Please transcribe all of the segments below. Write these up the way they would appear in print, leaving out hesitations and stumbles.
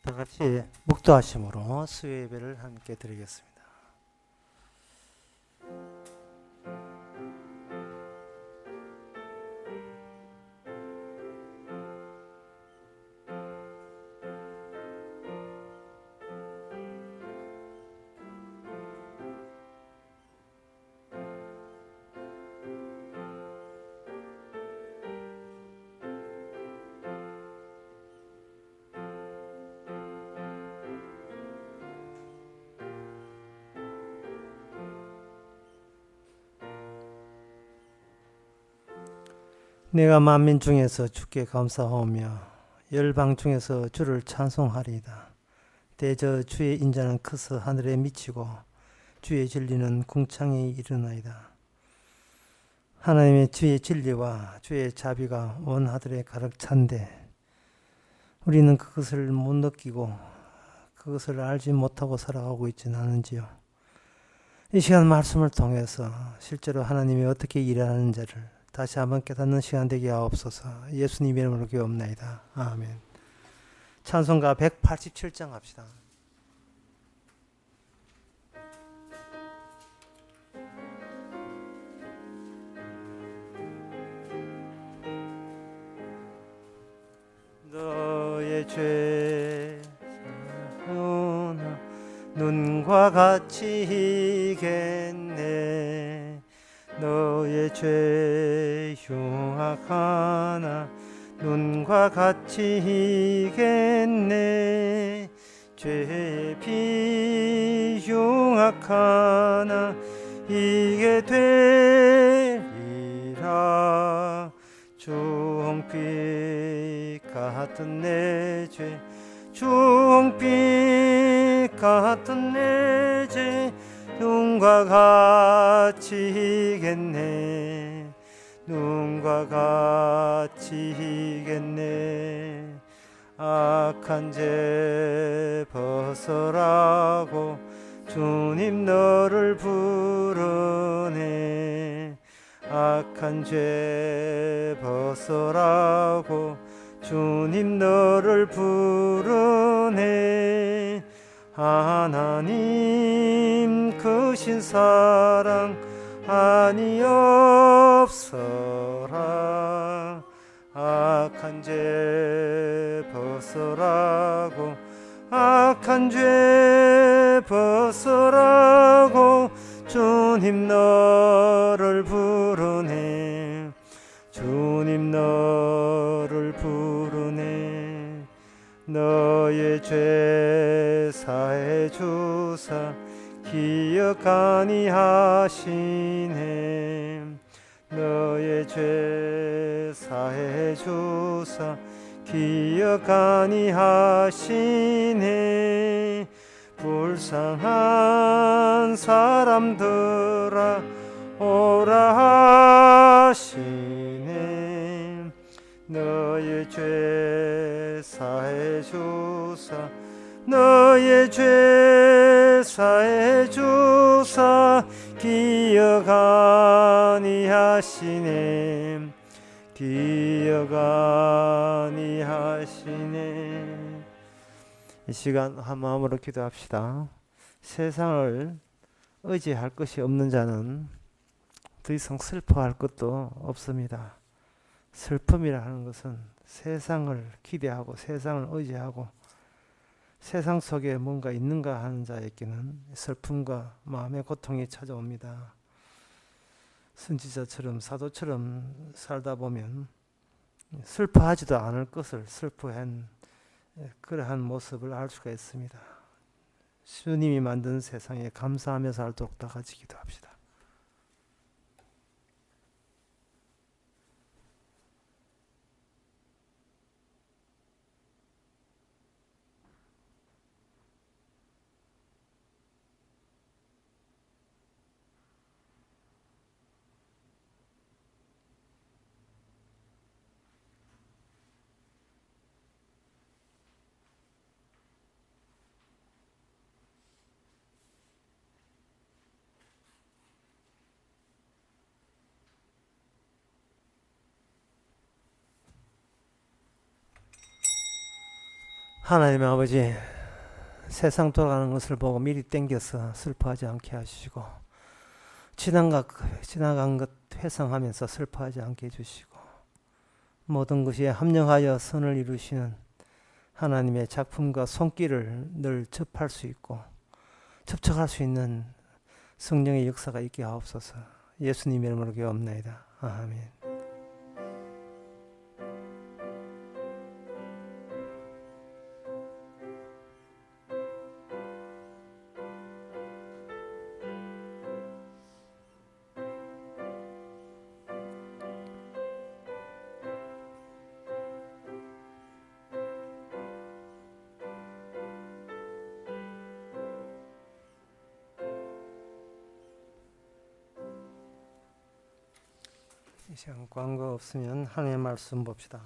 다 같이 묵도하심으로 수요 예배를 함께 드리겠습니다. 내가 만민 중에서 주께 감사하오며 열방 중에서 주를 찬송하리이다. 대저 주의 인자는 크서 하늘에 미치고 주의 진리는 궁창에 이르나이다. 하나님의 주의 진리와 주의 자비가 온 하늘에 가득 찬데 우리는 그것을 못 느끼고 그것을 알지 못하고 살아가고 있지는 않은지요. 이 시간 말씀을 통해서 실제로 하나님이 어떻게 일하는지를 다시 한번 깨닫는 시간 되게 하옵소서. 예수님 이름으로 기도합나이다. 아멘. 찬송가 187장 합시다. 너의 죄 사하나 눈과 같이 이겠네. 너의 죄 흉악하나 눈과 같이 이겠네. 죄의 비 흉악하나 이게 되리라. 주홍빛 같은 내 죄 주홍빛 같은 내 죄 눈과 같이 이겠네. 눈과 같이 이겠네. 악한 죄 벗어라고 주님 너를 부르네. 악한 죄 벗어라고 주님 너를 부르네. 하나님 크신 사랑 아니옵소라. 악한 죄 벗어라고 악한 죄 벗어라고 주님 너를 부르네. 주님 너를 부르네. 너의 죄 사해 주사 기억 아니하시네. 너의 죄 사해 주사 기억 아니하시네. 불쌍한 사람들아 오라 하시네. 너의 죄 사해 주사 너의 죄 사해 주사 기억 아니하시네. 기억 아니하시네. 이 시간 한 마음으로 기도합시다. 세상을 의지할 것이 없는 자는 더 이상 슬퍼할 것도 없습니다. 슬픔이라 하는 것은 세상을 기대하고 세상을 의지하고 세상 속에 뭔가 있는가 하는 자에게는 슬픔과 마음의 고통이 찾아옵니다. 선지자처럼 사도처럼 살다 보면 슬퍼하지도 않을 것을 슬퍼한 그러한 모습을 알 수가 있습니다. 주님이 만든 세상에 감사하며 살도록 다 같이 기도합시다. 하나님 아버지, 세상 돌아가는 것을 보고 미리 땡겨서 슬퍼하지 않게 하시고, 지나간 것 회상하면서 슬퍼하지 않게 해주시고, 모든 것이 합령하여 선을 이루시는 하나님의 작품과 손길을 늘 접할 수 있고 접촉할 수 있는 성령의 역사가 있게 하옵소서. 예수님의 이름으로 기도합나이다. 아멘. 이 시간 광고 없으면 하나님의 말씀 봅시다.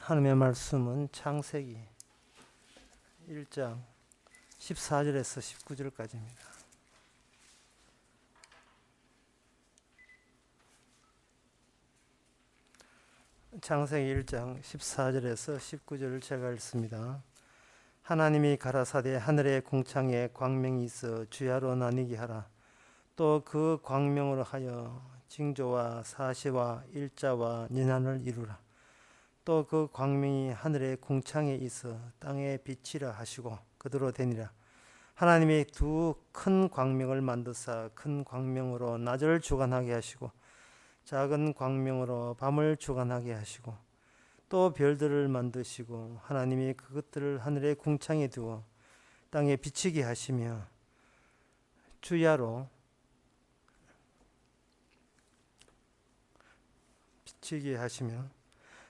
하나님의 말씀은 창세기 1장 14절에서 19절까지입니다. 창세기 1장 14절에서 19절을 제가 읽습니다. 하나님이 가라사대 하늘의 궁창에 광명이 있어 주야로 나뉘게 하라. 또 그 광명으로 하여 징조와 사시와 일자와 연한을 이루라. 또 그 광명이 하늘의 궁창에 있어 땅에 비치라 하시고 그대로 되니라. 하나님이 두 큰 광명을 만드사 큰 광명으로 낮을 주관하게 하시고 작은 광명으로 밤을 주관하게 하시고 또 별들을 만드시고 하나님이 그것들을 하늘의 궁창에 두어 땅에 비치게 하시며 주야로 비치게 하시며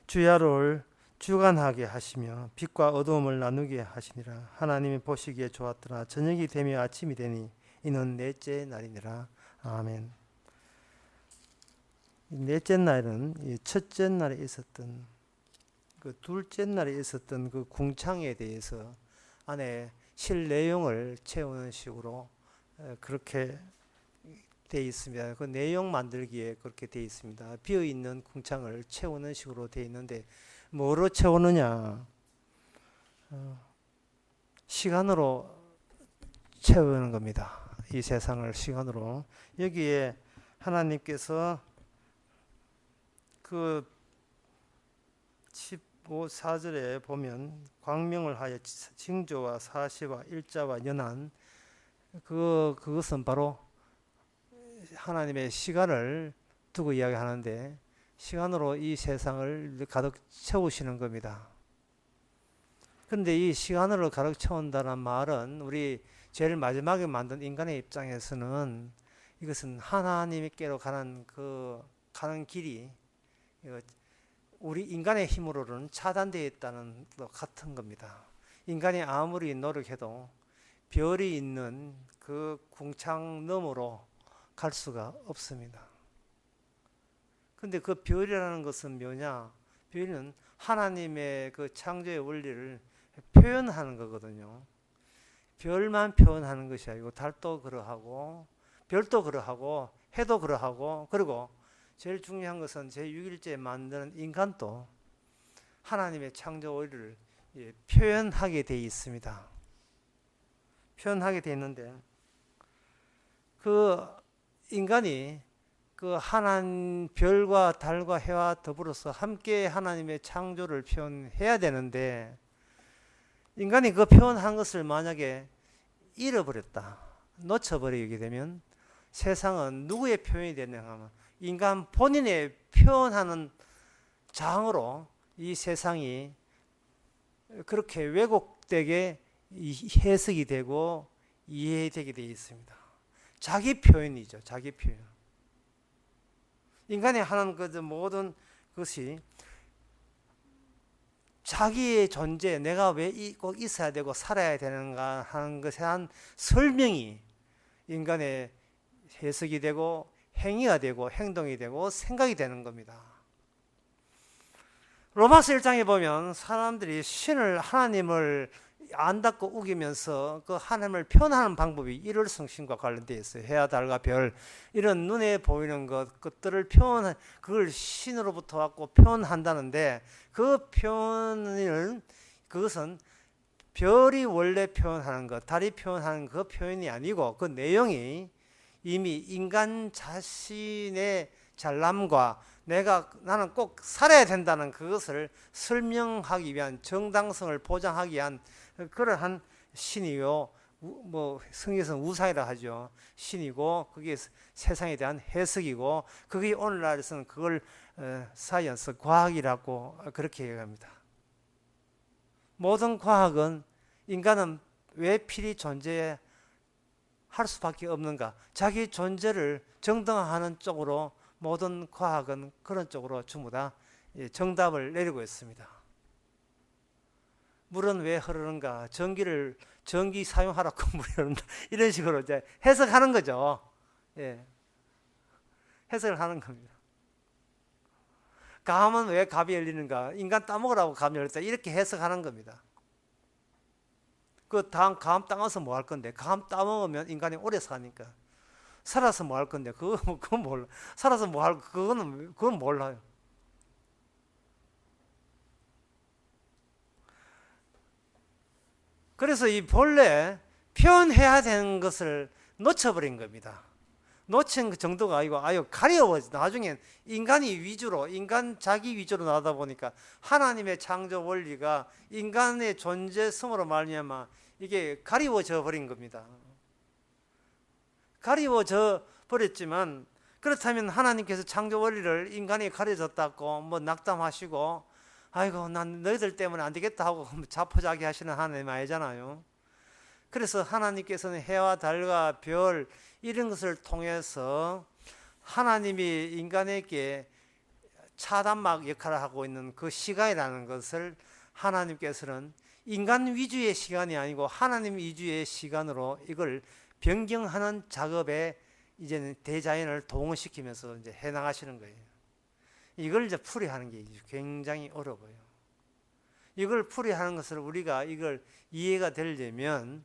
주야로를 주관하게 하시며 빛과 어두움을 나누게 하시니라. 하나님이 보시기에 좋았더라. 저녁이 되며 아침이 되니 이는 넷째 날이니라. 아멘. 넷째 날은 첫째 날에 있었던 그 둘째 날에 있었던 그 궁창에 대해서 안에 실 내용을 채우는 식으로 그렇게 되어 있습니다. 그 내용 만들기에 그렇게 되어 있습니다. 비어 있는 궁창을 채우는 식으로 되어 있는데 뭐로 채우느냐? 시간으로 채우는 겁니다. 이 세상을 시간으로. 여기에 하나님께서 그 15절에 보면 광명을 하여 징조와 사시와 일자와 연한 그것은 바로 하나님의 시간을 두고 이야기하는데 시간으로 이 세상을 가득 채우시는 겁니다. 그런데 이 시간으로 가득 채운다는 말은 우리 제일 마지막에 만든 인간의 입장에서는 이것은 하나님께로 가는 길이 우리 인간의 힘으로는 차단되어 있다는 것 같은 겁니다. 인간이 아무리 노력해도 별이 있는 그 궁창 너머로 갈 수가 없습니다. 근데 그 별이라는 것은 뭐냐? 별은 하나님의 그 창조의 원리를 표현하는 거거든요. 별만 표현하는 것이 아니고 달도 그러하고 별도 그러하고 해도 그러하고 그리고 제일 중요한 것은 제6일째에 만드는 인간도 하나님의 창조 원리를 표현하게 되어 있습니다. 표현하게 되어 있는데 그 인간이 그 별과 달과 해와 더불어서 함께 하나님의 창조를 표현해야 되는데 인간이 그 표현한 것을 만약에 잃어버렸다, 놓쳐버리게 되면 세상은 누구의 표현이 되느냐 하면 인간 본인의 표현하는 장으로 이 세상이 그렇게 왜곡되게 해석이 되고 이해되게 되어 있습니다. 자기 표현이죠. 자기 표현. 인간이 하는 그 모든 것이 자기의 존재, 내가 왜 꼭 있어야 되고 살아야 되는가 하는 것에 대한 설명이 인간의 해석이 되고 행위가 되고 행동이 되고 생각이 되는 겁니다. 로마서 1장에 보면 사람들이 하나님을 안닫고 우기면서 그 하나님을 표현하는 방법이 일월성신과 관련되어 있어요. 해와 달과 별 이런 눈에 보이는 것들을 그걸 신으로부터 왔고 표현한다는데 그 표현을 그것은 별이 원래 표현하는 것, 달이 표현하는 그 표현이 아니고 그 내용이 이미 인간 자신의 잘남과 나는 꼭 살아야 된다는 그것을 설명하기 위한, 정당성을 보장하기 위한 그러한 신이요. 뭐 성경에서는 우상이라 하죠. 신이고 그게 세상에 대한 해석이고, 그게 오늘날에서는 그걸 사이언스, 과학이라고 그렇게 얘기합니다. 모든 과학은 인간은 왜 필히 존재할 수밖에 없는가? 자기 존재를 정당화하는 쪽으로 모든 과학은 그런 쪽으로 전부 다 정답을 내리고 있습니다. 물은 왜 흐르는가? 전기 사용하라고 물이 흐른다. 이런 식으로 이제 해석하는 거죠. 예. 해석을 하는 겁니다. 감은 왜 갑이 열리는가? 인간 따먹으라고 감이 열렸다. 이렇게 해석하는 겁니다. 감 따먹어서 뭐 할 건데? 감 따먹으면 인간이 오래 사니까. 살아서 뭐 할 건데? 그건 몰라. 살아서 뭐 할, 그건 몰라요. 그래서 이 본래 표현해야 되는 것을 놓쳐버린 겁니다. 놓친 그 정도가 아니고 가려워져. 나중엔 인간이 위주로, 인간 자기 위주로 나다 보니까 하나님의 창조 원리가 인간의 존재성으로 말미암아 이게 가리워져 버린 겁니다. 가리워져 버렸지만, 그렇다면 하나님께서 창조 원리를 인간이 가려졌다고 뭐 낙담하시고, 아이고 난 너희들 때문에 안 되겠다 하고 자포자기 하시는 하나님 아니잖아요. 그래서 하나님께서는 해와 달과 별 이런 것을 통해서 하나님이 인간에게 차단막 역할을 하고 있는 그 시간이라는 것을 하나님께서는 인간 위주의 시간이 아니고 하나님 위주의 시간으로 이걸 변경하는 작업에 이제는 대자연을 동원시키면서 이제 해 나가시는 거예요. 이걸 이제 풀이하는 게 굉장히 어려워요. 이걸 풀이하는 것을 우리가 이걸 이해가 되려면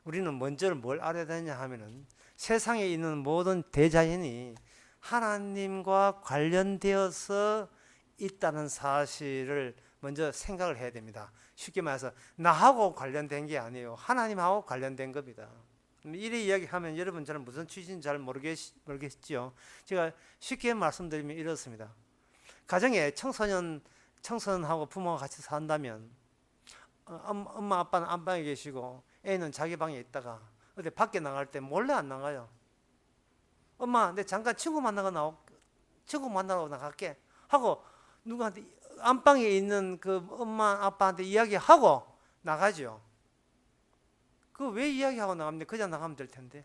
우리는 먼저 뭘 알아야 되냐 하면은 세상에 있는 모든 대자연이 하나님과 관련되어서 있다는 사실을 먼저 생각을 해야 됩니다. 쉽게 말해서 나하고 관련된 게 아니에요. 하나님하고 관련된 겁니다. 이래 이야기하면 여러분 저는 무슨 취지인지 잘 모르겠죠. 제가 쉽게 말씀드리면 이렇습니다. 가정에 청소년하고 부모가 같이 산다면 엄마 아빠는 안방에 계시고 애는 자기 방에 있다가 어디 밖에 나갈 때 몰래 안 나가요. 엄마 내 잠깐 친구 만나러 나갈게 하고 누구한테 안방에 있는 그 엄마 아빠한테 이야기하고 나가죠. 그 왜 이야기하고 나갑니까? 그냥 나가면 될 텐데.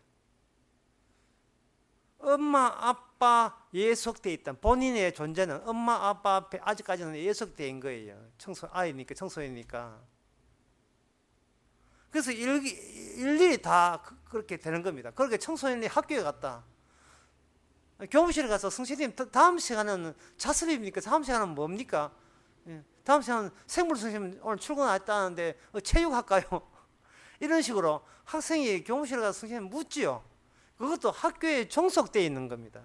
엄마 아빠 예속돼 있다. 본인의 존재는 엄마 아빠 앞에 아직까지는 예속된 거예요. 청소년이니까. 그래서 일일이 다 그렇게 되는 겁니다. 그렇게 청소년이 학교에 갔다. 교무실에 가서 선생님 다음 시간은 자습입니까? 다음 시간은 뭡니까? 다음 시간은 생물 선생님 오늘 출근 안 했다는데 체육할까요? 이런 식으로 학생이 교무실에 가서 선생님 묻지요. 그것도 학교에 종속되어 있는 겁니다.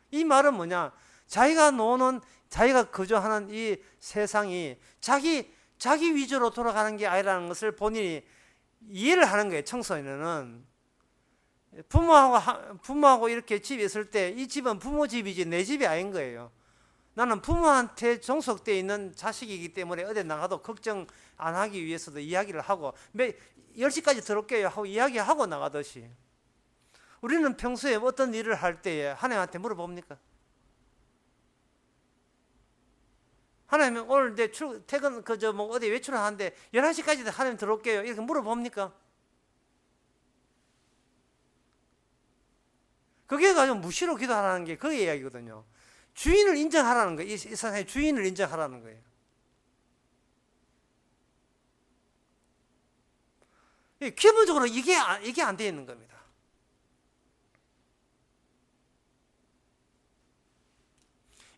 이 말은 뭐냐? 자기가 거주하는 이 세상이 자기 위주로 돌아가는 게 아니라는 것을 본인이 이해를 하는 거예요. 청소년은 부모하고 이렇게 집에 있을 때 이 집은 부모 집이지 내 집이 아닌 거예요. 나는 부모한테 종속되어 있는 자식이기 때문에 어디 나가도 걱정 안 하기 위해서도 이야기를 하고 10시까지 들어올게요 하고 이야기하고 나가듯이, 우리는 평소에 어떤 일을 할 때에 하나님한테 물어봅니까? 하나님 오늘 내 퇴근 어디 외출을 하는데 11시까지 하나님 들어올게요 이렇게 물어봅니까? 그게 가지고 무시로 기도하라는 게 그 이야기거든요. 주인을 인정하라는 거예요. 이 세상의 주인을 인정하라는 거예요. 기본적으로 이게 안 되어 있는 겁니다.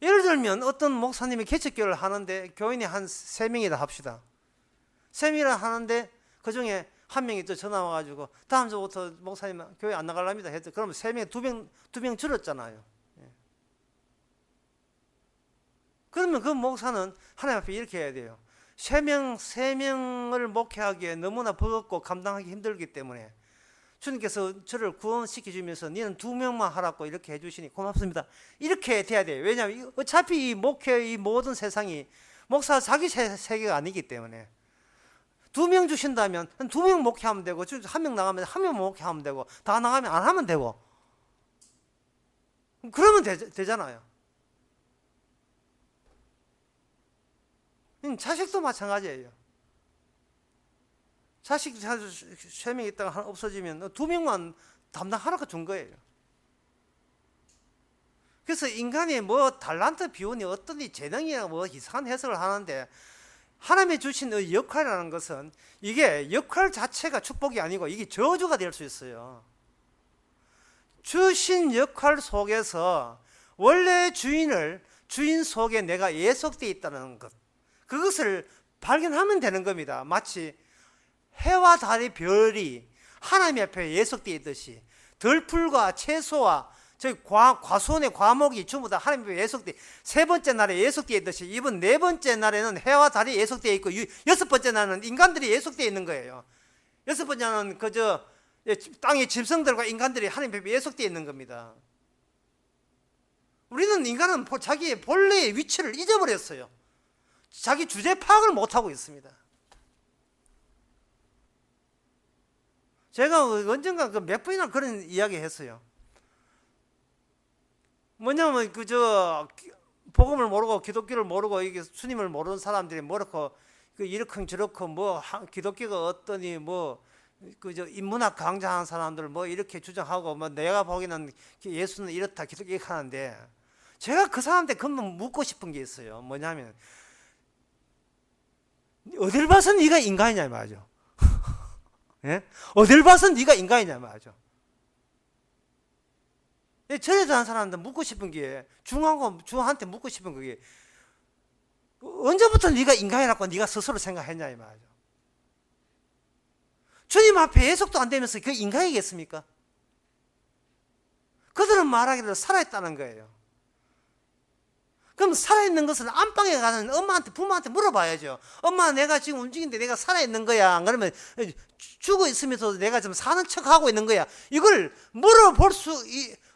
예를 들면 어떤 목사님이 개척교회를 하는데 교인이 한 3명이다 합시다. 3명이라 하는데 그 중에 한 명이 또 전화 와가지고 다음 주부터 목사님 교회 안 나가랍니다 했죠. 그러면 3명에 2명 줄었잖아요. 그러면 그 목사는 하나님 앞에 이렇게 해야 돼요. 세 명을 목회하기에 너무나 버겁고 감당하기 힘들기 때문에 주님께서 저를 구원시켜 주면서 너는 2명만 하라고 이렇게 해주시니 고맙습니다. 이렇게 돼야 돼요. 왜냐하면 어차피 이 목회 이 모든 세상이 목사 자기 세계가 아니기 때문에 2명 주신다면 2명 목회하면 되고 1명 나가면 1명 목회하면 되고 다 나가면 안 하면 되고 그러면 되잖아요. 자식도 마찬가지예요. 자식 3명 있다가 없어지면 2명만 담당하라고 준 거예요. 그래서 인간이 뭐 달란트 비운이 어떤지 재능이나 뭐 이상한 해석을 하는데 하나님이 주신 이 역할이라는 것은 이게 역할 자체가 축복이 아니고 이게 저주가 될 수 있어요. 주신 역할 속에서 원래 주인 속에 내가 예속되어 있다는 것, 그것을 발견하면 되는 겁니다. 마치 해와 달의 별이 하나님 앞에 예속되어 있듯이 들풀과 채소와 과수원의 과목이 전부 다 하나님 앞에 예속되어 3번째 날에 예속되어 있듯이 이번 4번째 날에는 해와 달이 예속되어 있고 6번째 날은 인간들이 예속되어 있는 거예요. 6번째 날은 그저 땅의 짐승들과 인간들이 하나님 앞에 예속되어 있는 겁니다. 우리는 인간은 자기의 본래의 위치를 잊어버렸어요. 자기 주제 파악을 못하고 있습니다. 제가 언젠가 몇 번이나 그런 이야기 했어요. 뭐냐면 복음을 모르고 기독교를 모르고 이게 주님을 모르는 사람들이 뭐렇고 이렇고 저렇고 뭐 기독교가 어떠니 뭐 인문학 강좌하는 사람들 뭐 이렇게 주장하고 뭐 내가 보기에는 예수는 이렇다 기독교 이렇게 하는데 제가 그 사람한테 그만 묻고 싶은 게 있어요. 뭐냐면 어딜 봐서 네가 인간이냐 말이죠. 예? 어딜 봐서 네가 인간이냐 말이죠. 절에서 한 사람한테 묻고 싶은 게 중한테 묻고 싶은 그게 언제부터 네가 인간이라고 네가 스스로 생각했냐 이 말이죠. 주님 앞에 예속도 안 되면서 그 인간이겠습니까? 그들은 말하기를 살아있다는 거예요. 그럼 살아있는 것을 안방에 가는 엄마한테 부모한테 물어봐야죠. 엄마 내가 지금 움직이는데 내가 살아있는 거야? 안 그러면 죽어 있으면서도 내가 지금 사는 척하고 있는 거야? 이걸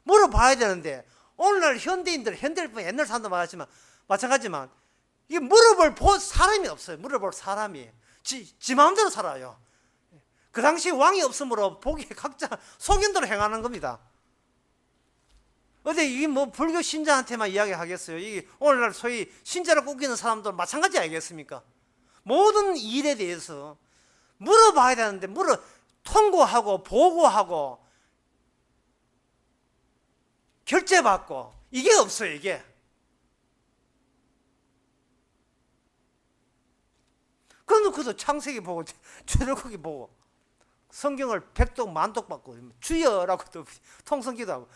물어봐야 되는데 오늘날 현대인들 옛날 사람도 마찬가지지만 이게 물어볼 사람이 없어요. 물어볼 사람이 지 마음대로 살아요. 그 당시 왕이 없으므로 보기에 각자 소견대로 행하는 겁니다. 어디 이게 뭐 불교 신자한테만 이야기하겠어요? 이게 오늘날 소위 신자를 꾸기는 사람도 마찬가지 아니겠습니까? 모든 일에 대해서 물어봐야 되는데 통고하고 보고하고 결제받고 이게 없어요. 이게 그래도 창세기 보고 출애굽기 보고 성경을 백독 만독 받고 주여라고도 통성기도하고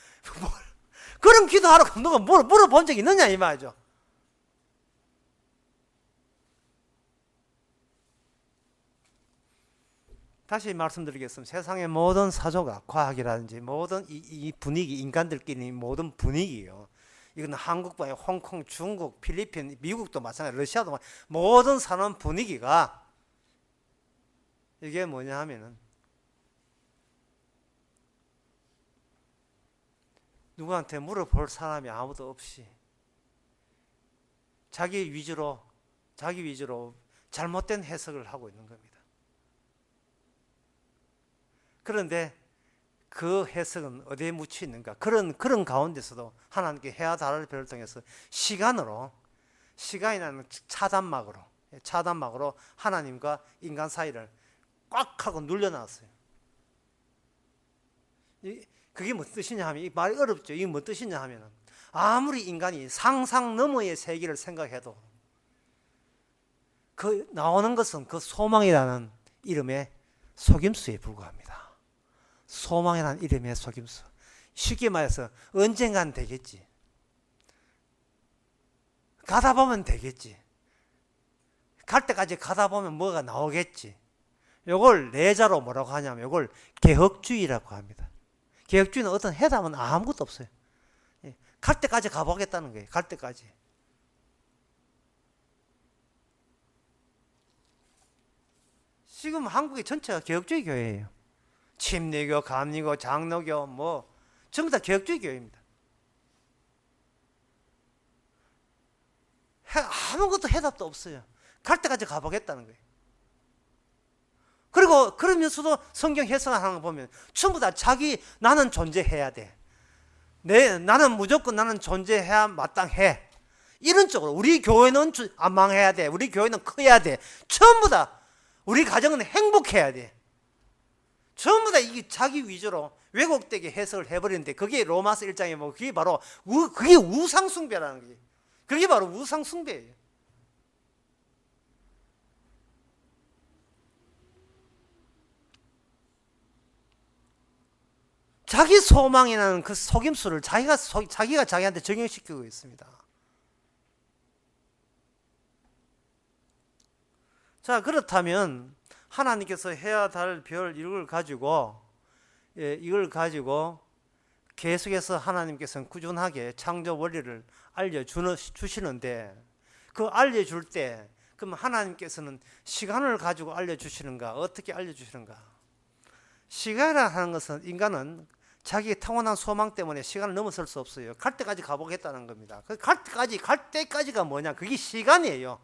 그런 기도하라고 누가 물어본 적이 있느냐 이 말이죠. 다시 말씀드리겠습니다. 세상의 모든 사조가 과학이라든지 모든 이 분위기 인간들끼리 모든 분위기요. 이건 한국과 홍콩, 중국, 필리핀, 미국도 마찬가지, 러시아도 마찬가지, 모든 사는 분위기가 이게 뭐냐 하면은 누구한테 물어볼 사람이 아무도 없이 자기 위주로 잘못된 해석을 하고 있는 겁니다. 그런데 그 해석은 어디에 묻혀 있는가? 그런 가운데서도 하나님께 해와 달을 별을 통해서 시간이라는 차단막으로 하나님과 인간 사이를 꽉 하고 눌려놨어요. 그게 무슨 뜻이냐 하면, 이 말이 어렵죠. 이게 무슨 뜻이냐 하면, 아무리 인간이 상상 너머의 세계를 생각해도 그 나오는 것은 그 소망이라는 이름의 속임수에 불과합니다. 소망이라는 이름의 속임수. 쉽게 말해서 언젠간 되겠지. 가다 보면 되겠지. 갈 때까지 가다 보면 뭐가 나오겠지. 이걸 내자로 뭐라고 하냐면 이걸 개혁주의라고 합니다. 개혁주의는 어떤 해답은 아무것도 없어요. 갈 때까지 가보겠다는 거예요. 갈 때까지. 지금 한국의 전체가 개혁주의 교회예요. 침례교, 감리교, 장로교 뭐 전부 다 개혁주의 교회입니다. 아무것도 해답도 없어요. 갈 때까지 가보겠다는 거예요. 그리고 그러면서도 성경 해석하는 거 보면 전부 다 나는 존재해야 돼. 나는 무조건 나는 존재해야 마땅해. 이런 쪽으로 우리 교회는 안 망해야 돼. 우리 교회는 커야 돼. 전부 다 우리 가정은 행복해야 돼. 전부 다 이게 자기 위주로 왜곡되게 해석을 해버리는데 그게 로마서 1장에 뭐 그게 바로 그게 우상숭배라는 거예요. 그게 바로 우상숭배예요. 자기 소망이라는 그 속임수를 자기가 자기한테 적용시키고 있습니다. 자, 그렇다면 하나님께서 해와 달, 별 이걸 가지고 계속해서 하나님께서는 꾸준하게 창조 원리를 알려주시는데 그 알려줄 때 그럼 하나님께서는 시간을 가지고 알려주시는가? 어떻게 알려주시는가? 시간이라 하는 것은 인간은 자기의 타고난 소망 때문에 시간을 넘어설 수 없어요. 갈 때까지 가보겠다는 겁니다. 갈 때까지가 뭐냐? 그게 시간이에요.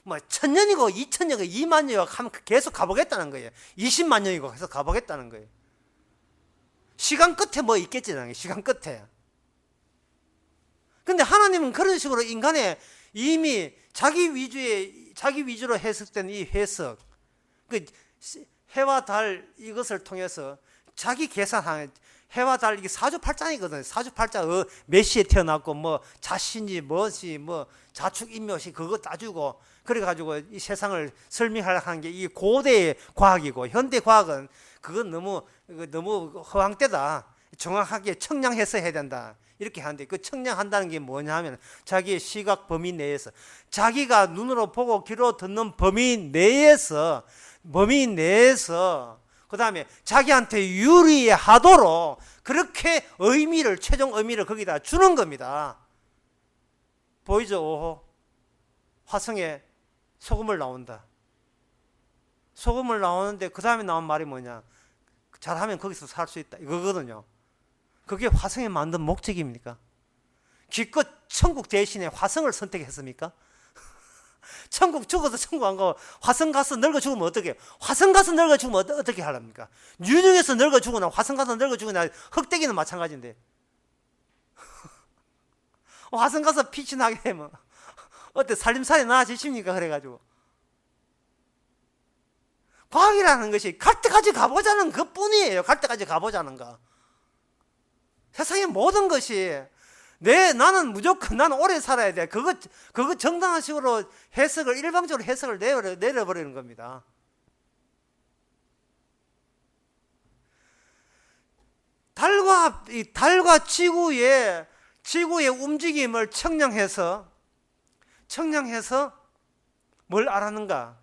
뭐 1000년이고 2000년이고 2만 년이고 하면 계속 가보겠다는 거예요. 20만 년이고 계속 가보겠다는 거예요. 시간 끝에 뭐 있겠지, 시간 끝에. 근데 하나님은 그런 식으로 인간의 이미 자기 위주로 해석된 이 해석, 그 해와 달 이것을 통해서 자기 계산하는 해와 달 이게 사주팔자이거든요. 사주팔자 몇 시에 태어났고 뭐 자신이 뭐지 뭐 자축인묘시 그거 따주고 그래가지고 이 세상을 설명하는 게 이 고대의 과학이고 현대 과학은 그건 너무 허황되다. 정확하게 청량해서 해야 된다. 이렇게 하는데 그 청량한다는 게 뭐냐 하면 자기의 시각 범위 내에서 자기가 눈으로 보고 귀로 듣는 범위 내에서 그 다음에 자기한테 유리하도록 그렇게 최종 의미를 거기다 주는 겁니다. 보이죠? 오호. 화성에 소금을 나온다. 소금을 나오는데 그 다음에 나온 말이 뭐냐? 잘하면 거기서 살 수 있다. 이거거든요. 그게 화성에 만든 목적입니까? 기껏 천국 대신에 화성을 선택했습니까? 천국 죽어서 천국 안 가고 화성 가서 늙어 죽으면 어떻게? 화성 가서 늙어 죽으면 어떻게 하랍니까? 유중에서 늙어 죽으나 화성 가서 늙어 죽으나 흑대기는 마찬가지인데 화성 가서 빛이 나게 되면 어때? 살림살이 나아지십니까? 그래가지고 과학이라는 것이 갈 때까지 가보자는 것뿐이에요. 갈 때까지 가보자는 거. 세상의 모든 것이 나는 오래 살아야 돼. 그거 정당한 식으로 일방적으로 해석을 내려버리는 겁니다. 달과 지구의 움직임을 청량해서 뭘 알았는가?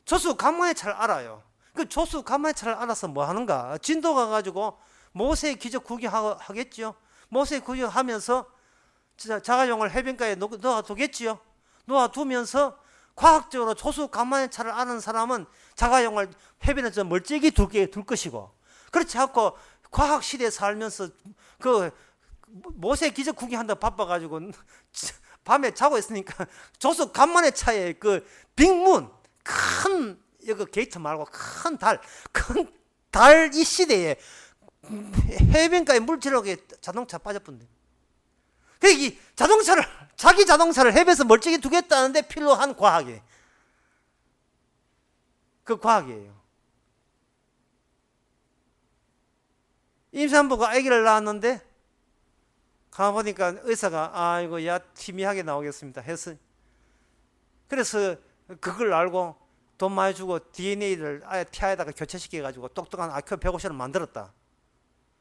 조수간만에 잘 알아요. 그 조수간만에 잘 알아서 뭐 하는가? 진도 가가지고 모세의 기적 구경하겠지요. 모세의 구경하면서 자가용을 해변가에 놓아두겠지요. 놓아두면서 과학적으로 조수간만에차를 아는 사람은 자가용을 해변에서 멀찍이 둘 것이고 그렇지 않고 과학시대에 살면서 그 모세의 기적 구경한다고 바빠가지고 밤에 자고 있으니까 조수간만에차에 그 빅문 큰 게이트 말고 큰 달 이 시대에 해변가에 물질하게 자동차 빠져본대. 이 자기 자동차를 해변에서 멀찍이 두겠다는데 필요한 과학이 그 과학이에요. 임산부가 아기를 낳았는데 가보니까 의사가 이거 희미하게 나오겠습니다 해서 그래서 그걸 알고 돈 많이 주고 DNA를 아예 태아에다가 교체시켜가지고 똑똑한 IQ 150을 만들었다.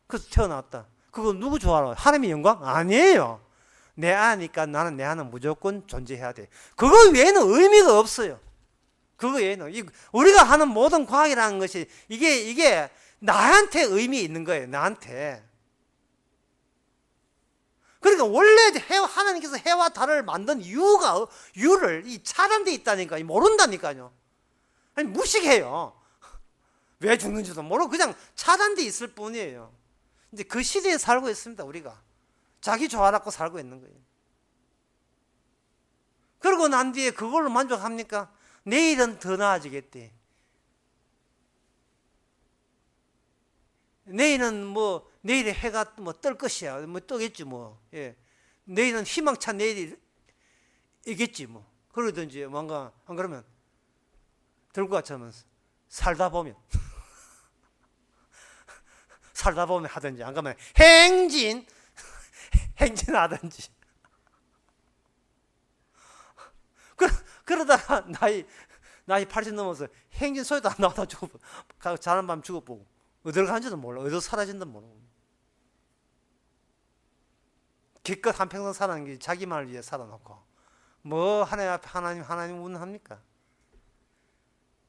그래서 태어났다. 그거 누구 좋아하노? 하나님의 영광? 아니에요. 내 아니까 나는 내 아는 무조건 존재해야 돼. 그거 외에는 의미가 없어요. 그거 외에는 우리가 하는 모든 과학이라는 것이 이게 나한테 의미 있는 거예요. 나한테. 그러니까 원래 하나님께서 해와 달을 만든 이유를 이 차단되어 있다니까 모른다니까요. 아니 무식해요. 왜 죽는지도 모르고 그냥 차단돼 있을 뿐이에요. 이제 그 시대에 살고 있습니다. 우리가 자기 좋아라고 살고 있는 거예요. 그러고 난 뒤에 그걸로 만족합니까? 내일은 더 나아지겠대. 내일은 뭐 내일의 해가 뭐 뜰 것이야. 뭐 뜨겠지 뭐. 예. 내일은 희망찬 내일이겠지 뭐. 그러든지 뭔가 안 그러면 들고 가자면 살다 보면 살다 보면 하든지 안 그러면 행진하든지. 그러다가 나이 80 넘어서 행진 소리도 안 나와다 죽어, 자는 밤 죽어보고 어디로 간지도 몰라. 어디로 사라진지도 모르고. 기껏 한평생 사는 게 자기만을 위해 살아놓고 뭐 하나님 앞에 하나님 운합니까?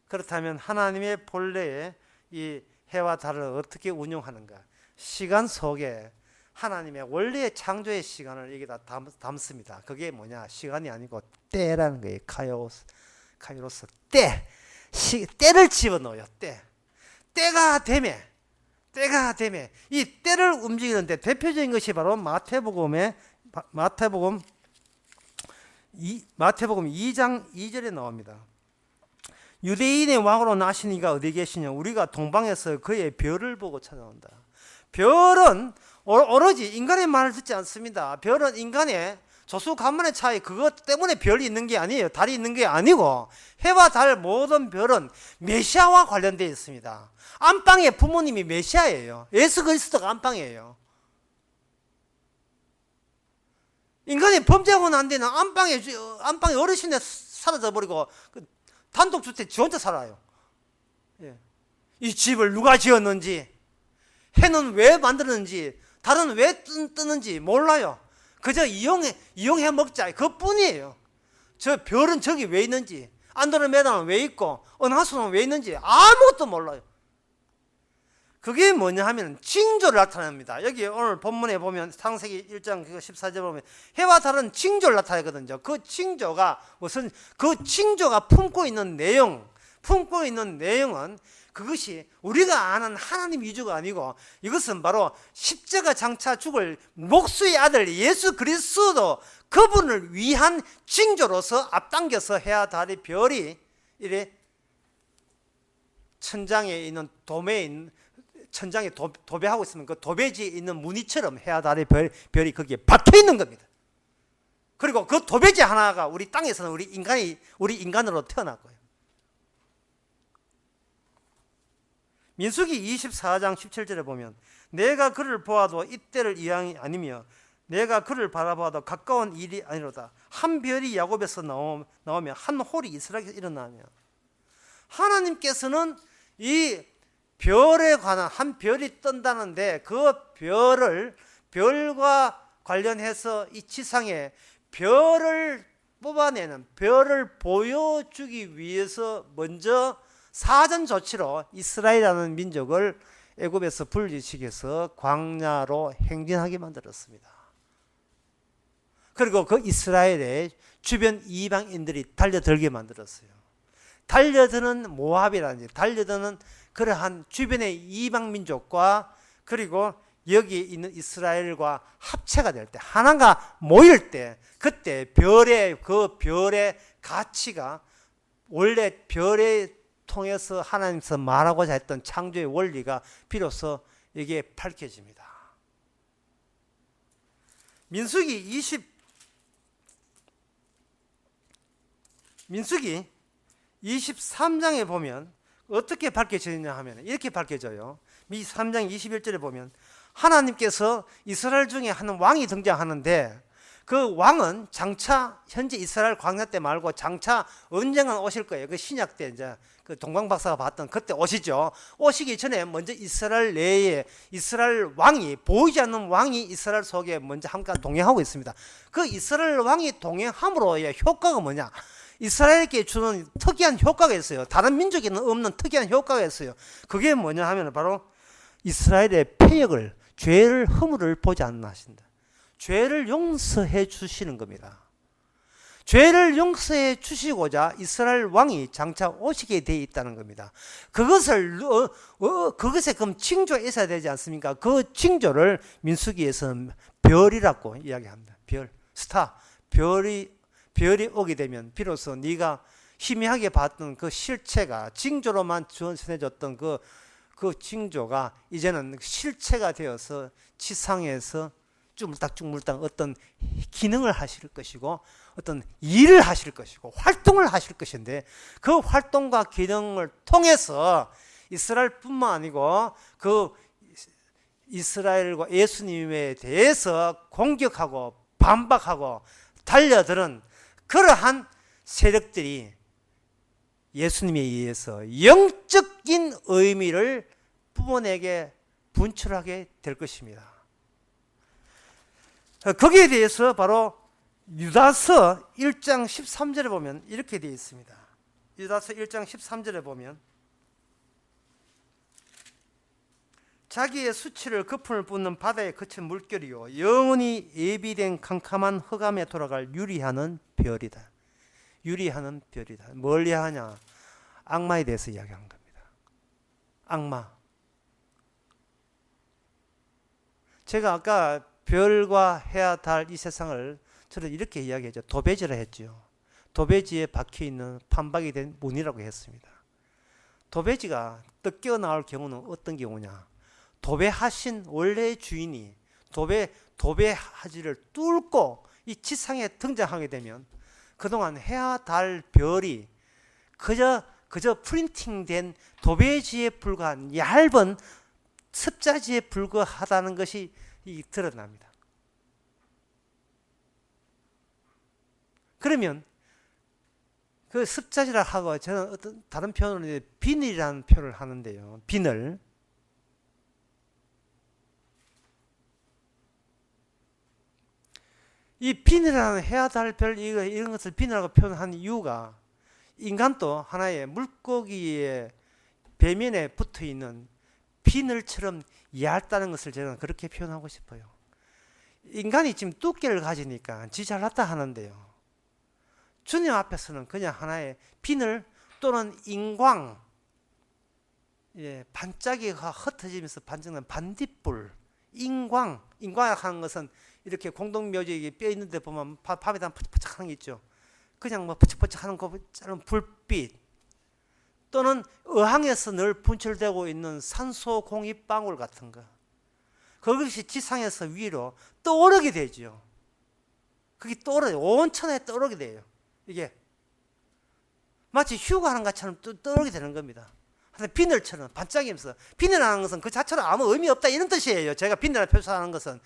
그렇다면 하나님의 본래의 이 해와 달을 어떻게 운용하는가? 시간 속에 하나님의 원래의 창조의 시간을 여기다 담습니다. 그게 뭐냐? 시간이 아니고 때라는 거예요. 카이로스 때. 때를 집어넣어요. 때가 되면 이 때를 움직이는데 대표적인 것이 바로 마태복음 2장 2절에 나옵니다. 유대인의 왕으로 나신 이가 어디 계시냐? 우리가 동방에서 그의 별을 보고 찾아온다. 별은 오로지 인간의 말을 듣지 않습니다. 별은 인간의 조수간만의 차이, 그것 때문에 별이 있는 게 아니에요. 달이 있는 게 아니고 해와 달 모든 별은 메시아와 관련되어 있습니다. 안방의 부모님이 메시아예요. 예수 그리스도가 안방이에요. 인간이 범죄하고 난 뒤에는 안방에 어르신에 사라져 버리고 단독주택 지 혼자 살아요. 이 집을 누가 지었는지, 해는 왜 만드는지, 달은 왜 뜨는지 몰라요. 그저 이용해 먹자, 그뿐이에요. 저 별은 저기 왜 있는지, 안드로메다는 왜 있고 은하수는 왜 있는지 아무것도 몰라요. 그게 뭐냐 하면 징조를 나타냅니다. 여기 오늘 본문에 보면 창세기 1장 14절 보면 해와 달은 징조를 나타내거든요. 그 징조가 무슨, 그 징조가 품고 있는 내용은 그것이 우리가 아는 하나님 위주가 아니고 이것은 바로 십자가 장차 죽을 목수의 아들 예수 그리스도, 그분을 위한 징조로서 앞당겨서 해와 달의 별이 이래 천장에 있는 천장에 도배하고 있으면 그 도배지에 있는 무늬처럼 해와 달의 별이 거기에 박혀 있는 겁니다. 그리고 그 도배지 하나가 우리 땅에서는 우리 인간으로 태어났고요. 민수기 24장 17절에 보면 내가 그를 보아도 이때를 이양이 아니며 내가 그를 바라보아도 가까운 일이 아니로다. 한 별이 야곱에서 나오며 한 홀이 이스라엘에서 일어나며, 하나님께서는 이 별에 관한 한 별이 뜬다는데 그 별과 관련해서 이 지상에 별을 뽑아내는, 별을 보여주기 위해서 먼저 사전 조치로 이스라엘이라는 민족을 애굽에서 분리시켜서 광야로 행진하게 만들었습니다. 그리고 그 이스라엘의 주변 이방인들이 달려들게 만들었어요. 달려드는 모압이라든지 달려드는 그러한 주변의 이방 민족과 그리고 여기 있는 이스라엘과 합체가 될 때, 하나가 모일 때, 그때 별의 가치가 원래 별에 통해서 하나님께서 말하고자 했던 창조의 원리가 비로소 이게 밝혀집니다. 민수기 23장에 보면 어떻게 밝혀지느냐 하면 이렇게 밝혀져요. 3장 21절에 보면 하나님께서 이스라엘 중에 한 왕이 등장하는데 그 왕은 장차 현재 이스라엘 광야 때 말고 장차 언젠가 오실 거예요. 그 신약 때 이제 그 동방 박사가 봤던 그때 오시죠. 오시기 전에 먼저 이스라엘 내에 이스라엘 왕이, 보이지 않는 왕이 이스라엘 속에 먼저 함께 동행하고 있습니다. 그 이스라엘 왕이 동행함으로의 효과가 뭐냐? 이스라엘에게 주는 특이한 효과가 있어요. 다른 민족에는 없는 특이한 효과가 있어요. 그게 뭐냐 하면 바로 이스라엘의 패역을, 죄를, 허물을 보지 않나 하신다. 죄를 용서해 주시는 겁니다. 죄를 용서해 주시고자 이스라엘 왕이 장차 오시게 되어 있다는 겁니다. 그것에 그럼 징조가 있어야 되지 않습니까? 그 징조를 민수기에서는 별이라고 이야기합니다. 별, 스타, 별이 오게 되면 비로소 네가 희미하게 봤던 그 실체가 징조로만 전해졌던 그 징조가 이제는 실체가 되어서 지상에서 쭈물딱쭈물딱 어떤 기능을 하실 것이고 어떤 일을 하실 것이고 활동을 하실 것인데 그 활동과 기능을 통해서 이스라엘뿐만 아니고 그 이스라엘과 예수님에 대해서 공격하고 반박하고 달려드는 그러한 세력들이 예수님에 의해서 영적인 의미를 뿜어내게 분출하게 될 것입니다. 거기에 대해서 바로 유다서 1장 13절에 보면 이렇게 되어 있습니다. 유다서 1장 13절에 보면 자기의 수치를 거품을 붓는 바다에 그친 물결이요 영원히 예비된 캄캄한 흑암에 돌아갈 유리하는 별이다. 유리하는 별이다. 뭘 이야기하냐? 악마에 대해서 이야기한 겁니다. 악마. 제가 아까 별과 해와 달 이 세상을 저는 이렇게 이야기했죠. 도배지라 했죠. 도배지에 박혀있는 판박이 된 문이라고 했습니다. 도배지가 뜯겨 나올 경우는 어떤 경우냐? 도배하신 원래의 주인이 도배하지를 뚫고 이 지상에 등장하게 되면 그동안 해와 달 별이 그저 프린팅된 도배지에 불과한 얇은 습자지에 불과하다는 것이 드러납니다. 그러면 그 습자지라 하고 저는 어떤 다른 표현으로 비늘이라는 표현을 하는데요. 비늘. 이 비늘이라는 해와 달 별 이런 것을 비늘이라고 표현한 이유가 인간도 하나의 물고기의 배면에 붙어 있는 비늘처럼 얇다는 것을 저는 그렇게 표현하고 싶어요. 인간이 지금 두께를 가지니까 지 잘났다 하는데요. 주님 앞에서는 그냥 하나의 비늘 또는 인광, 반짝이가 흩어지면서 반짝이는 반딧불, 인광하는 것은 이렇게 공동묘지에 뼈 있는 데 보면 밤에 다 푸석푸석하는 게 있죠. 그냥 뭐 푸석푸석하는 거 자른 불빛 또는 어항에서 늘 분출되고 있는 산소 공입방울 같은 거. 그것이 지상에서 위로 떠오르게 되죠. 그게 온천에 떠오르게 돼요. 이게 마치 휴가하는 것처럼 떠오르게 되는 겁니다. 비늘처럼 반짝이면서 비늘하는 것은 그 자체로 아무 의미 없다 이런 뜻이에요. 제가 비늘을 표시하는 것은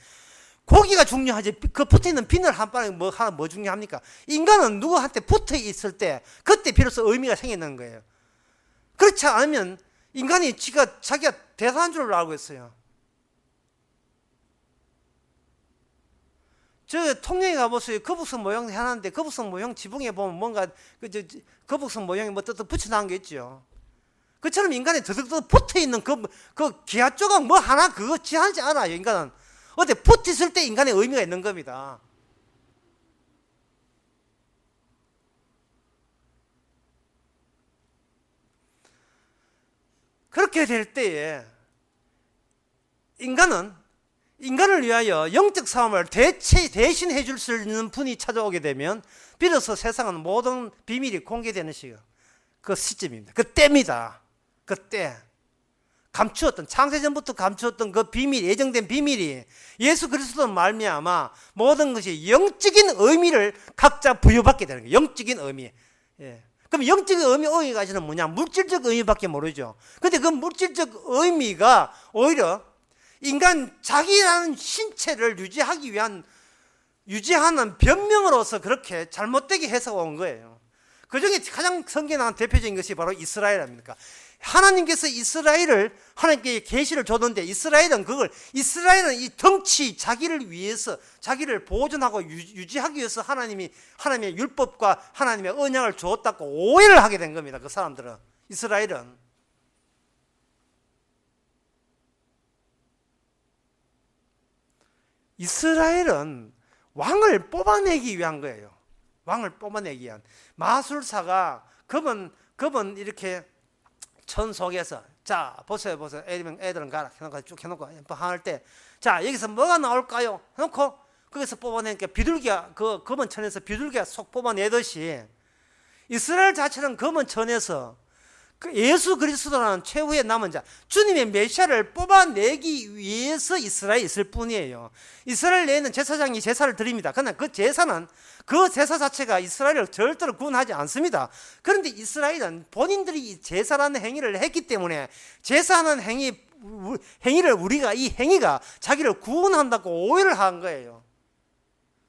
고기가 중요하지 그 붙어있는 비늘 한 방에 뭐 중요합니까? 인간은 누구한테 붙어 있을 때 그때 비로소 의미가 생기는 거예요. 그렇지 않으면 인간이 자기가 대단한 줄 알고 있어요. 저 통영에 가보세요. 거북선 모양 해놨는데 거북선 모양 지붕에 보면 뭔가 거북선 모양이 뭐 또 붙여놓은 게 있죠. 그처럼 인간이 더덕더덕 붙어있는 그 기하 조각 뭐 하나 그거 지하지 않아요. 인간은 어디 붙어있을 때 인간의 의미가 있는 겁니다. 그렇게 될 때에 인간을 위하여 영적 싸움을 대신해 줄 수 있는 분이 찾아오게 되면 비로소 세상은 모든 비밀이 공개되는 시간, 그 시점입니다. 그때입니다. 그때 감추었던 창세전부터 감추었던 그 비밀, 예정된 비밀이 예수 그리스도 말미암아 모든 것이 영적인 의미를 각자 부여받게 되는 거예요. 영적인 의미. 그럼 영적인 의미가 지는 뭐냐? 물질적 의미밖에 모르죠. 근데 그 물질적 의미가 오히려 인간 자기라는 신체를 유지하는 변명으로서 그렇게 잘못되게 해석한 거예요. 그 중에 가장 성경에 대표적인 것이 바로 이스라엘 아닙니까? 하나님께서 하나님께 계시를 줬는데 이스라엘은 이 덩치 자기를 위해서 자기를 보존하고 유지하기 위해서 하나님의 율법과 하나님의 언약을 주었다고 오해를 하게 된 겁니다. 그 사람들은 이스라엘은 왕을 뽑아내기 위한 거예요. 왕을 뽑아내기 위한 마술사가 급은 이렇게 천 속에서 자 보세요 애들은 가라 해놓고 쭉 해놓고 할 때 자 여기서 뭐가 나올까요? 해놓고 거기서 뽑아내니까 비둘기가 그 검은 천에서 비둘기가 속 뽑아내듯이 이스라엘 자체는 검은 천에서 그 예수 그리스도라는 최후의 남은 자 주님의 메시아를 뽑아내기 위해서 이스라엘에 있을 뿐이에요. 이스라엘 내에는 제사장이 제사를 드립니다. 그러나 그 제사는 그 제사 자체가 이스라엘을 절대로 구원하지 않습니다. 그런데 이스라엘은 본인들이 이 제사라는 행위를 했기 때문에 제사하는 행위를 우리가 이 행위가 자기를 구원한다고 오해를 한 거예요.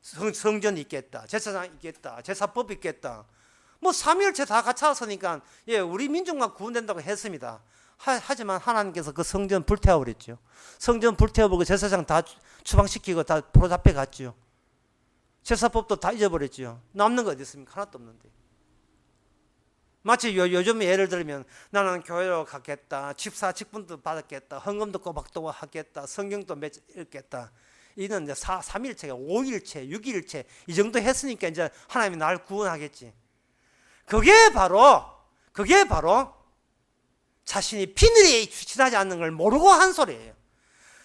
성전이 있겠다, 제사장 있겠다, 제사법 있겠다. 뭐 삼위일체 다 갖춰왔으니까 예, 우리 민족만 구원된다고 했습니다. 하지만 하나님께서 그 성전 불태워버렸죠. 성전 불태워버리고 제사장 다 추방시키고 다 포로 잡혀갔죠. 제사법도 다 잊어버렸죠. 남는 거 어디 있습니까? 하나도 없는데. 마치 요즘 예를 들면 나는 교회로 갔겠다, 집사 직분도 받았겠다, 헌금도 꼬박도 하겠다, 성경도 읽겠다. 이는 이제 3일체가 5일체, 6일체 이 정도 했으니까 이제 하나님이 날 구원하겠지. 그게 바로 자신이 비늘에 지나지 않는 걸 모르고 한 소리예요.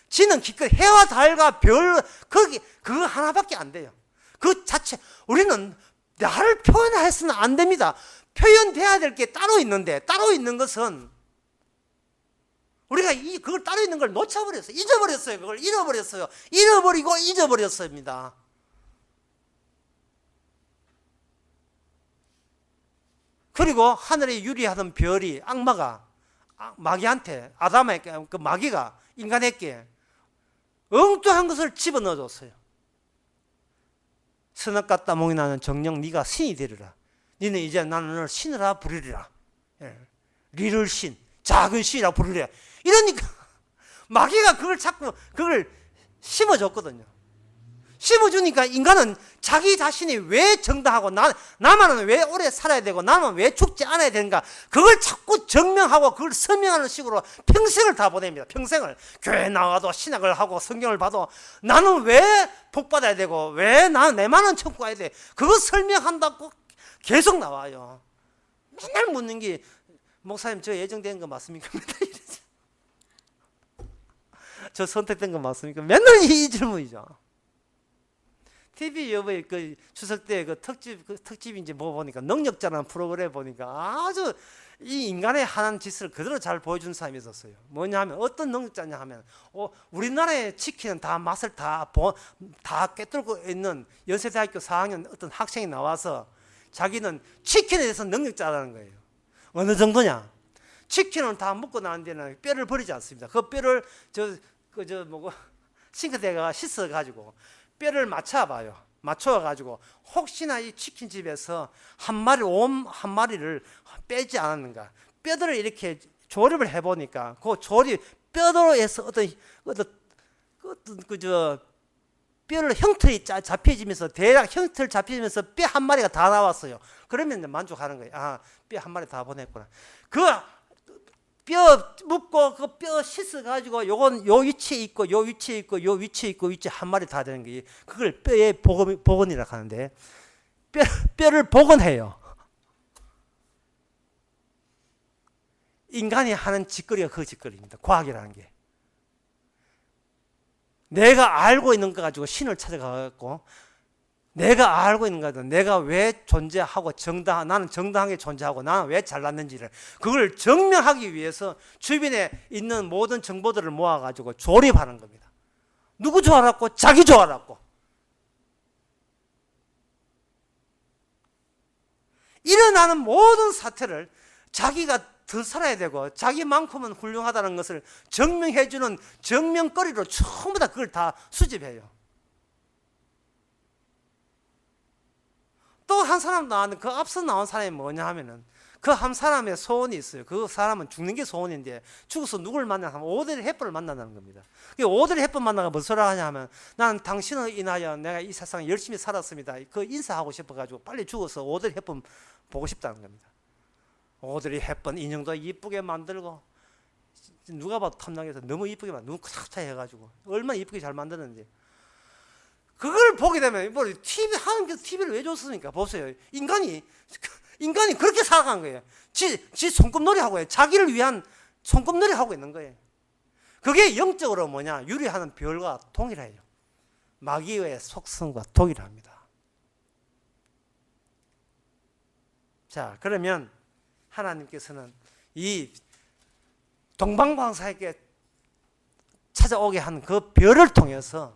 지는 기껏 해와 달과 별 그거 하나밖에 안 돼요. 그 자체 우리는 나를 표현해서는 안 됩니다. 표현돼야 될 게 따로 있는데 따로 있는 것은 우리가 그걸 따로 있는 걸 놓쳐버렸어요. 잊어버렸어요. 그걸 잃어버렸어요. 잃어버리고 잊어버렸습니다. 그리고 하늘에 유리하던 별이 악마가 마귀한테 아담에게 그 마귀가 인간에게 엉뚱한 것을 집어넣어줬어요. 선악 같다 몽이 나는 정령 네가 신이 되리라. 너는 이제 나는 너를 신이라 부르리라. 리를 신, 작은 신이라 부르리라. 이러니까 마귀가 그걸 심어줬거든요. 심어주니까 인간은 자기 자신이 왜 정당하고 나만은 왜 오래 살아야 되고 나는 왜 죽지 않아야 되는가 그걸 자꾸 증명하고 그걸 설명하는 식으로 평생을 다 보냅니다. 평생을 교회 나가도 신학을 하고 성경을 봐도 나는 왜 복받아야 되고 왜 내 만은 천국 가야 돼 그거 설명한다고 계속 나와요. 맨날 묻는 게 목사님 저 예정된 거 맞습니까? 저 선택된 거 맞습니까? 맨날 이 질문이죠. TV 여보에 그 추석 때 그 특집인지 뭐 보니까 능력자라는 프로그램 보니까 아주 이 인간의 하는 짓을 그대로 잘 보여준 사람이 있었어요. 뭐냐 하면 어떤 능력자냐 하면 우리나라의 치킨은 다 맛을 다 꿰뚫고 있는 연세대학교 4학년 어떤 학생이 나와서 자기는 치킨에 대해서 능력자라는 거예요. 어느 정도냐? 치킨은 다 먹고 난 데는 뼈를 버리지 않습니다. 그 뼈를 싱크대가 씻어가지고 뼈를 맞춰가지고 혹시나 이 치킨집에서 한 마리를 빼지 않았는가 뼈들을 이렇게 조립을 해보니까 그 조립 뼈로에서 어떤 뼈를 형틀이 잡혀지면서 대략 형틀 잡혀지면서 뼈 한 마리가 다 나왔어요. 그러면 이제 만족하는 거예요. 아, 뼈 한 마리 다 보냈구나. 그 뼈 묶고 그 뼈 씻어 가지고 요건 요 위치에 있고 요 위치에 있고 요 위치에 있고 위치 한 마리 다 되는 게 그걸 뼈의 복원이라고 하는데 뼈를 복원해요. 인간이 하는 짓거리가 그 짓거리입니다. 과학이라는 게. 내가 알고 있는 거 가지고 신을 찾아가고 내가 알고 있는 거든 내가 왜 존재하고 나는 정당하게 존재하고 나는 왜 잘났는지를 그걸 증명하기 위해서 주변에 있는 모든 정보들을 모아가지고 조립하는 겁니다. 누구 좋아랐고 자기 좋아랐고 일어나는 모든 사태를 자기가 더 살아야 되고 자기만큼은 훌륭하다는 것을 증명해주는 증명거리로 전부 다 그걸 다 수집해요. 또 한 사람 나왔는데 그 앞서 나온 사람이 뭐냐 하면은 그 한 사람의 소원이 있어요. 그 사람은 죽는 게 소원인데 죽어서 누굴 만나면 오드리 헵번을 만난다는 겁니다. 오드리 헵번 만나가 무슨 소리를 하냐 하면 나는 당신을 인하여 내가 이 세상에 열심히 살았습니다. 그 인사하고 싶어가지고 빨리 죽어서 오드리 헵번 보고 싶다는 겁니다. 오드리 헵번 인형도 이쁘게 만들고 누가 봐도 탐나게 해서 너무 이쁘게 눈 탁탁 해가지고 얼마나 이쁘게 잘 만드는지 그걸 보게 되면 뭐 TV 하나님께서 TV를 왜 줬습니까? 보세요. 인간이 그렇게 살아간 거예요. 지 손꼽놀이 하고 있어요. 자기를 위한 손꼽놀이 하고 있는 거예요. 그게 영적으로 뭐냐? 유리하는 별과 동일해요. 마귀의 속성과 동일합니다. 자, 그러면 하나님께서는 이 동방방사에게 찾아오게 한 그 별을 통해서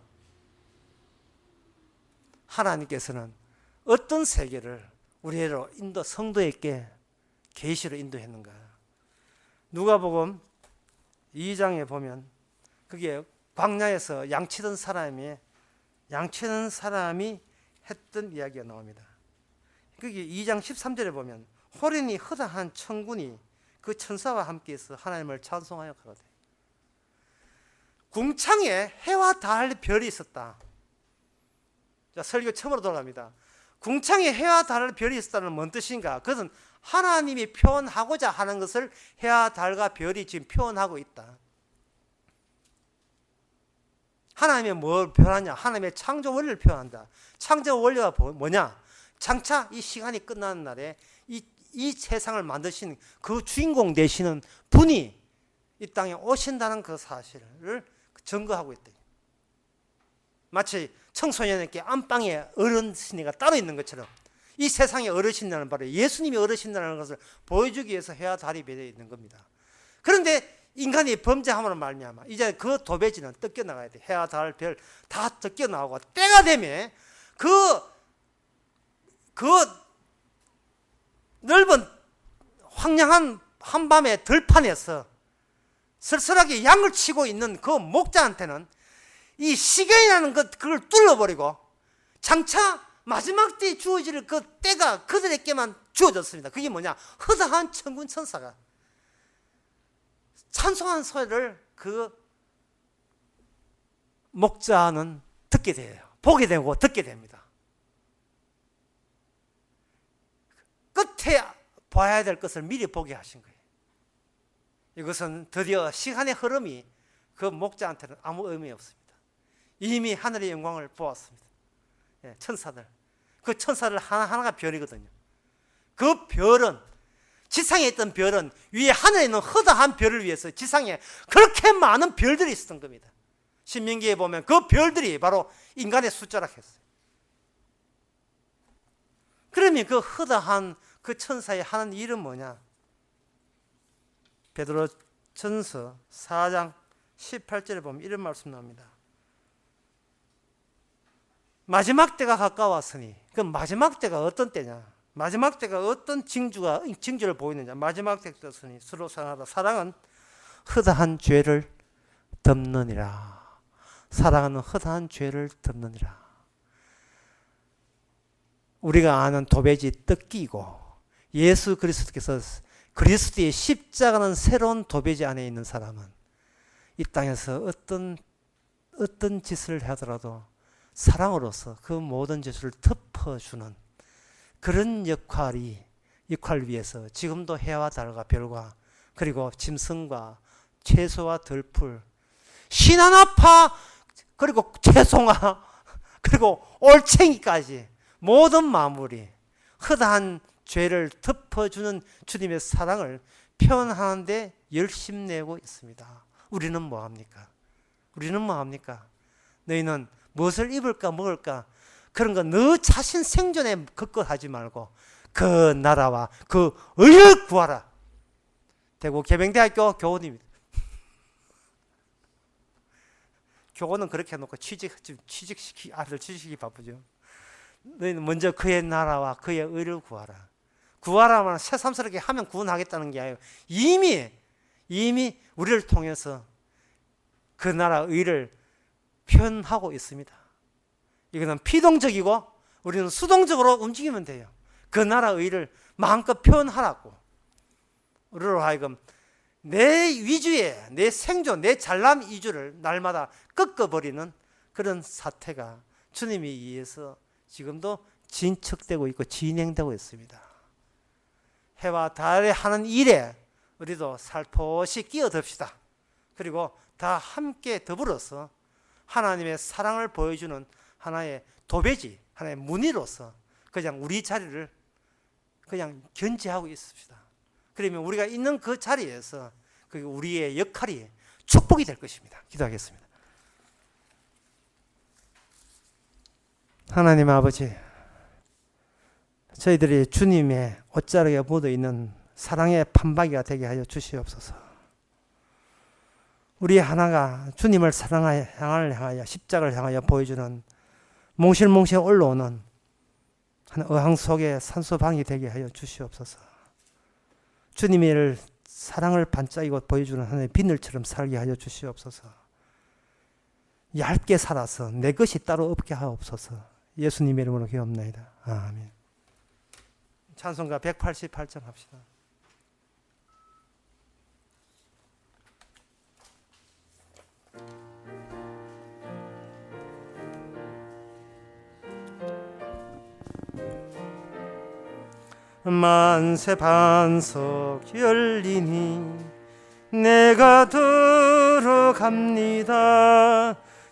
하나님께서는 어떤 세계를 우리로 성도에게 계시로 인도했는가? 누가복음 2장에 보면 그게 광야에서 양치던 사람이 했던 이야기가 나옵니다. 그게 2장 13절에 보면 호련히 허다한 천군이 그 천사와 함께해서 하나님을 찬송하여 가로되 궁창에 해와 달 별이 있었다. 자, 설교 처음으로 돌아갑니다. 궁창에 해와 달 별이 있었다는 뭔 뜻인가? 그것은 하나님이 표현하고자 하는 것을 해와 달과 별이 지금 표현하고 있다. 하나님이 뭘 표현하냐? 하나님의 창조 원리를 표현한다. 창조 원리가 뭐냐? 장차 이 시간이 끝나는 날에 이 세상을 만드신 그 주인공 되시는 분이 이 땅에 오신다는 그 사실을 증거하고 있다. 마치 청소년에게 안방에 어르신이가 따로 있는 것처럼 이 세상의 어르신이라는 바로 예수님이 어르신이라는 것을 보여주기 위해서 해와 달이 배려 있는 겁니다. 그런데 인간이 범죄함으로 말미암아 이제 그 도배지는 뜯겨 나가야 돼. 해와 달, 별 다 뜯겨 나오고 때가 되면 그 넓은 황량한 한밤의 들판에서 쓸쓸하게 양을 치고 있는 그 목자한테는 이 시간이라는 그걸 뚫어버리고 장차 마지막 때에 주어질 그 때가 그들에게만 주어졌습니다. 그게 뭐냐? 허다한 천군 천사가 찬송한 소리를 그 목자는 듣게 돼요. 보게 되고 듣게 됩니다. 끝에 봐야 될 것을 미리 보게 하신 거예요. 이것은 드디어 시간의 흐름이 그 목자한테는 아무 의미 없습니다. 이미 하늘의 영광을 보았습니다. 천사들. 그 천사들 하나하나가 별이거든요. 그 별은, 지상에 있던 별은 위에 하늘에 있는 허다한 별을 위해서 지상에 그렇게 많은 별들이 있었던 겁니다. 신명기에 보면 그 별들이 바로 인간의 숫자라 했어요. 그러면 그 허다한 그 천사의 하는 일은 뭐냐? 베드로전서 4장 18절에 보면 이런 말씀 나옵니다. 마지막 때가 가까웠으니, 그 마지막 때가 어떤 때냐? 마지막 때가 어떤 징조를 보이느냐? 마지막 때가 되었으니 서로 사랑하라. 사랑은 허다한 죄를 덮느니라. 사랑은 허다한 죄를 덮느니라. 우리가 아는 도배지 뜯기고 예수 그리스도께서 그리스도의 십자가는 새로운 도배지 안에 있는 사람은 이 땅에서 어떤 짓을 하더라도 사랑으로서 그 모든 죄를 덮어주는 그런 역할 위해서 지금도 해와 달과 별과 그리고 짐승과 채소와 들풀, 신하나파 그리고 채송아 그리고 올챙이까지 모든 마무리 허다한 죄를 덮어주는 주님의 사랑을 표현하는데 열심내고 있습니다. 우리는 뭐합니까? 너희는 무엇을 입을까 먹을까 그런 거 너 자신 생존에 걱정하지 말고 그 나라와 그 의를 구하라. 대구 계명대학교 교원입니다. 교원은 그렇게 해놓고 아들 취직시키기 바쁘죠. 너희는 먼저 그의 나라와 그의 의를 구하라. 구하라면 새삼스럽게 하면 구원하겠다는 게 아니에요. 이미 우리를 통해서 그 나라 의를 표현하고 있습니다. 이거는 피동적이고 우리는 수동적으로 움직이면 돼요. 그 나라 의를 마음껏 표현하라고. 우리로 하여금 내 위주의 내 생존, 내 잘남 위주를 날마다 꺾어버리는 그런 사태가 주님에 의해서 지금도 진척되고 있고 진행되고 있습니다. 해와 달에 하는 일에 우리도 살포시 끼어듭시다. 그리고 다 함께 더불어서 하나님의 사랑을 보여주는 하나의 도배지, 하나의 무늬로서 그냥 우리 자리를 그냥 견지하고 있읍시다. 그러면 우리가 있는 그 자리에서 그 우리의 역할이 축복이 될 것입니다. 기도하겠습니다. 하나님 아버지, 저희들이 주님의 옷자락에 묻어있는 사랑의 판박이가 되게 하여 주시옵소서. 우리 하나가 주님을 향하여 십자가를 향하여 보여주는 몽실몽실 올라오는 한 어항 속에 산소방이 되게 하여 주시옵소서. 주님의 사랑을 반짝이고 보여주는 하나의 비늘처럼 살게 하여 주시옵소서. 얇게 살아서 내 것이 따로 없게 하옵소서. 예수님의 이름으로 기도합나이다. 아멘. 찬송가 188장 합시다. 만세 반석 열리니 내가 들어갑니다.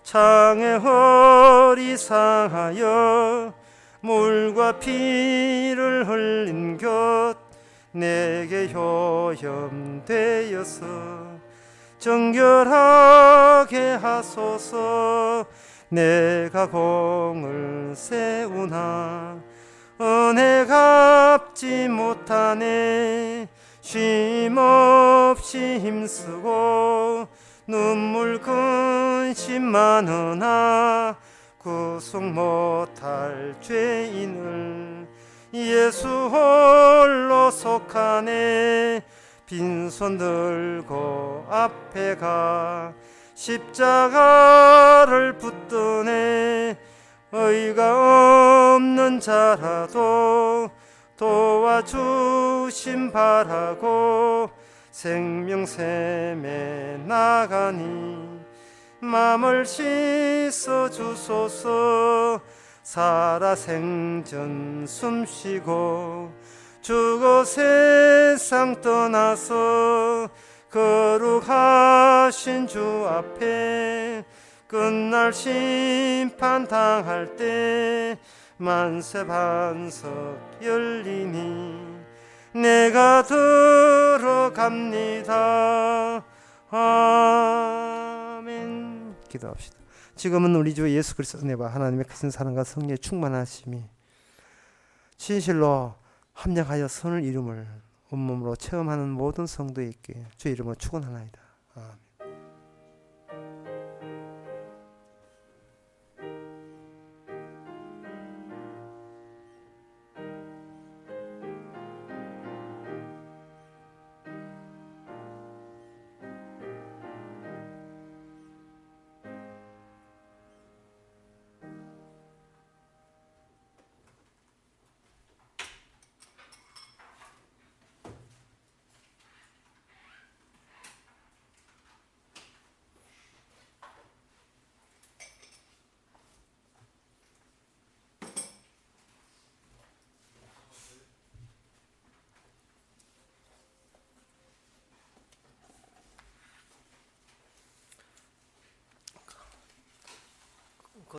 창에 허리 상하여 물과 피를 흘린 것 내게 효염되어서 정결하게 하소서. 내가 공을 세우나 은혜 갚지 못하네. 쉼없이 힘쓰고 눈물 근심 많으나 구속 못할 죄인을 예수 홀로 속하네. 빈손 들고 앞에 가 십자가를 붙드네. 의가 없는 자라도 도와주심 바라고 생명샘에 나가니 맘을 씻어 주소서. 살아 생전 숨쉬고 죽어 세상 떠나서 거룩하신 주 앞에 끝날 심판 당할 때 만세 반석 열리니 내가 들어갑니다. 아멘. 기도합시다. 지금은 우리 주 예수 그리스도 은혜와 하나님의 크신 사랑과 성령의 충만하심이 진실로 합력하여 선을 이름을 온몸으로 체험하는 모든 성도에게 주 이름으로 축원하나이다. 아멘.